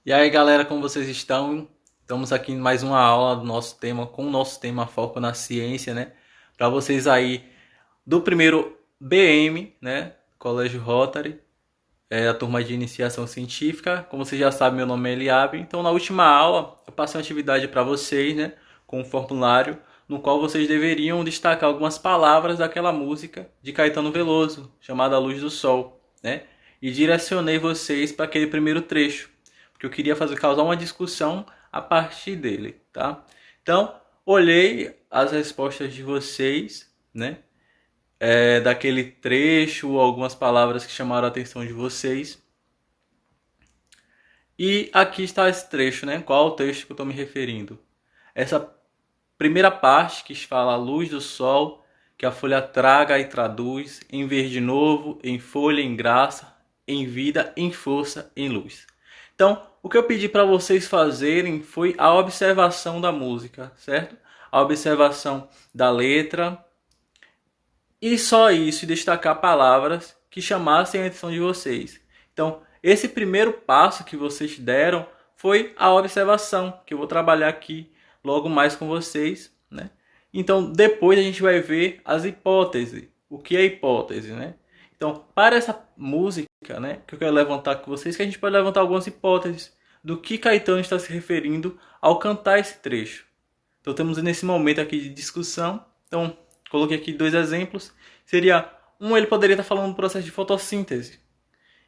E aí, galera, como vocês estão? Estamos aqui em mais uma aula do nosso tema, com o nosso tema Foco na Ciência, né? Para vocês aí do primeiro BM, né? Colégio Rotary, a turma de iniciação científica. Como vocês já sabem, meu nome é Eliabe. Então, na última aula, eu passei uma atividade para vocês, né? Com um formulário, no qual vocês deveriam destacar algumas palavras daquela música de Caetano Veloso, chamada Luz do Sol, né? E direcionei vocês para aquele primeiro trecho, porque eu queria causar uma discussão a partir dele, tá? Então, olhei as respostas de vocês, né? Daquele trecho, algumas palavras que chamaram a atenção de vocês. E aqui está esse trecho, né? Qual é o trecho que eu estou me referindo? Essa primeira parte que fala a luz do sol, que a folha traga e traduz em verde novo, em folha, em graça, em vida, em força, em luz. Então, o que eu pedi para vocês fazerem foi a observação da música, certo? A observação da letra e só isso, e destacar palavras que chamassem a atenção de vocês. Então, esse primeiro passo que vocês deram foi a observação, que eu vou trabalhar aqui logo mais com vocês, né? Então, depois a gente vai ver as hipóteses. O que é hipótese, né? Então, para essa música, né, que eu quero levantar com vocês, que a gente pode levantar algumas hipóteses do que Caetano está se referindo ao cantar esse trecho. Então, temos nesse momento aqui de discussão. Então, coloquei aqui dois exemplos. Seria um, ele poderia estar falando do processo de fotossíntese.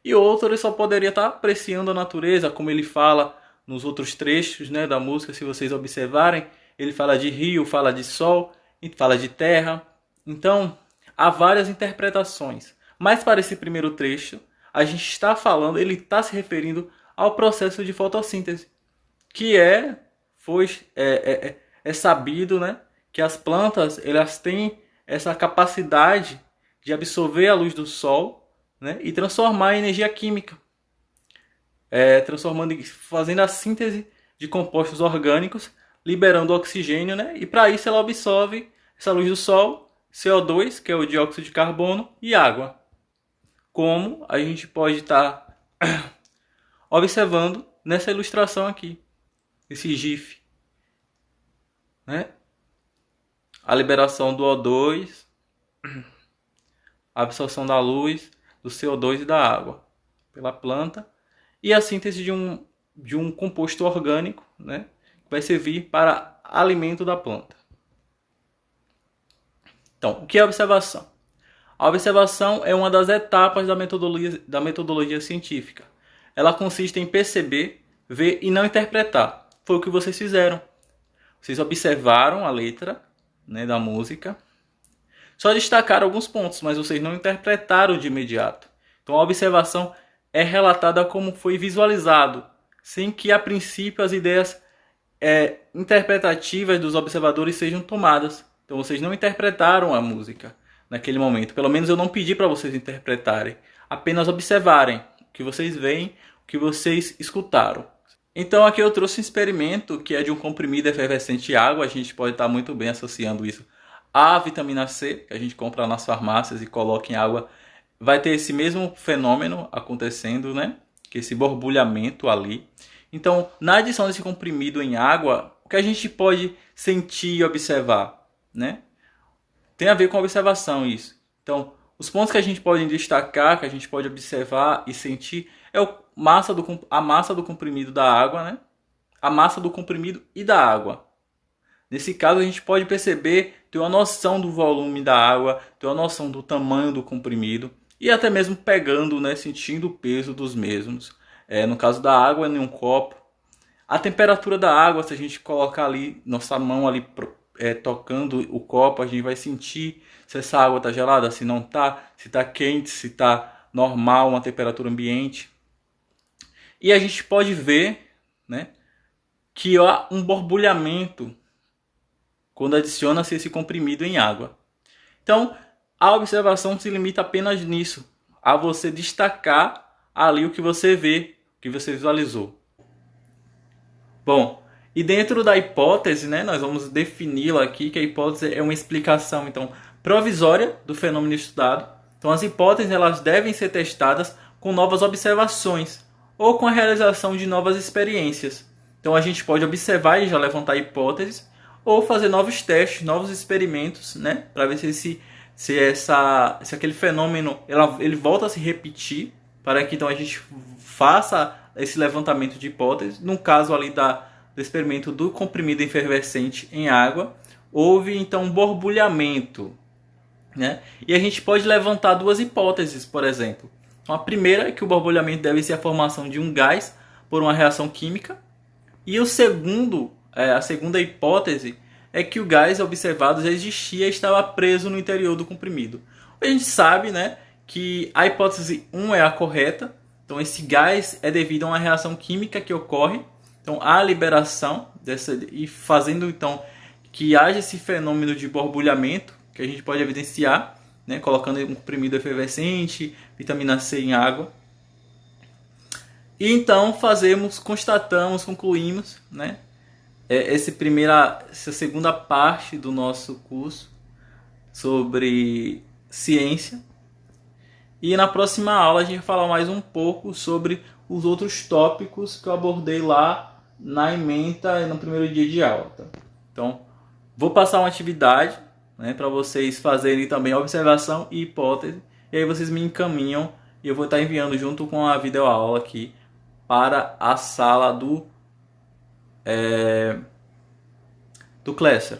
E outro, ele só poderia estar apreciando a natureza, como ele fala nos outros trechos, né, da música. Se vocês observarem, ele fala de rio, fala de sol, fala de terra. Então, há várias interpretações. Mas para esse primeiro trecho, a gente está falando, ele está se referindo ao processo de fotossíntese, que é sabido, né, que as plantas elas têm essa capacidade de absorver a luz do sol, né, e transformar em energia química, fazendo a síntese de compostos orgânicos, liberando oxigênio, né, e para isso ela absorve essa luz do sol, CO2, que é o dióxido de carbono, e água. Como a gente pode estar observando nessa ilustração aqui, esse GIF, né? A liberação do O2, a absorção da luz, do CO2 e da água pela planta e a síntese de um composto orgânico, né, que vai servir para alimento da planta. Então, o que é observação? A observação é uma das etapas da metodologia científica. Ela consiste em perceber, ver e não interpretar. Foi o que vocês fizeram. Vocês observaram a letra, né, da música, só destacaram alguns pontos, mas vocês não interpretaram de imediato. Então a observação é relatada como foi visualizado, sem que a princípio as ideias interpretativas dos observadores sejam tomadas. Então vocês não interpretaram a música naquele momento. Pelo menos eu não pedi para vocês interpretarem, apenas observarem o que vocês veem, o que vocês escutaram. Então aqui eu trouxe um experimento que é de um comprimido efervescente de água. A gente pode estar muito bem associando isso à vitamina C, que a gente compra nas farmácias e coloca em água. Vai ter esse mesmo fenômeno acontecendo, né? Que esse borbulhamento ali. Então, na adição desse comprimido em água, o que a gente pode sentir e observar, né? Tem a ver com a observação isso. Então, os pontos que a gente pode destacar, que a gente pode observar e sentir, é a massa do comprimido da água, né? A massa do comprimido e da água. Nesse caso, a gente pode perceber, ter uma noção do volume da água, ter uma noção do tamanho do comprimido e até mesmo pegando, né, sentindo o peso dos mesmos. No caso da água, em um copo. A temperatura da água, se a gente colocar ali, nossa mão ali tocando o copo, a gente vai sentir se essa água está gelada, se não está, se está quente, se está normal, uma temperatura ambiente. E a gente pode ver, né, que há um borbulhamento quando adiciona-se esse comprimido em água. Então, a observação se limita apenas nisso, a você destacar ali o que você vê, o que você visualizou. Bom, e dentro da hipótese, né, nós vamos defini-la aqui, que a hipótese é uma explicação então provisória do fenômeno estudado. Então, as hipóteses elas devem ser testadas com novas observações ou com a realização de novas experiências. Então a gente pode observar e já levantar hipóteses, ou fazer novos testes, novos experimentos, né, para ver se aquele fenômeno ele volta a se repetir, para que então a gente faça esse levantamento de hipóteses. No caso ali do experimento do comprimido efervescente em água, houve então um borbulhamento, né? E a gente pode levantar duas hipóteses, por exemplo. A primeira é que o borbulhamento deve ser a formação de um gás por uma reação química. E a segunda hipótese é que o gás observado já existia e estava preso no interior do comprimido. A gente sabe, né, que a hipótese 1 é a correta. Então esse gás é devido a uma reação química que ocorre. Então a liberação e fazendo então que haja esse fenômeno de borbulhamento que a gente pode evidenciar, né, colocando um comprimido efervescente, vitamina C em água. E então constatamos, concluímos, né, essa segunda parte do nosso curso sobre ciência. E na próxima aula a gente vai falar mais um pouco sobre os outros tópicos que eu abordei lá na ementa no primeiro dia de aula. Tá? Então, vou passar uma atividade, né, para vocês fazerem também observação e hipótese. E aí vocês me encaminham e eu vou estar enviando junto com a videoaula aqui para a sala do Classroom.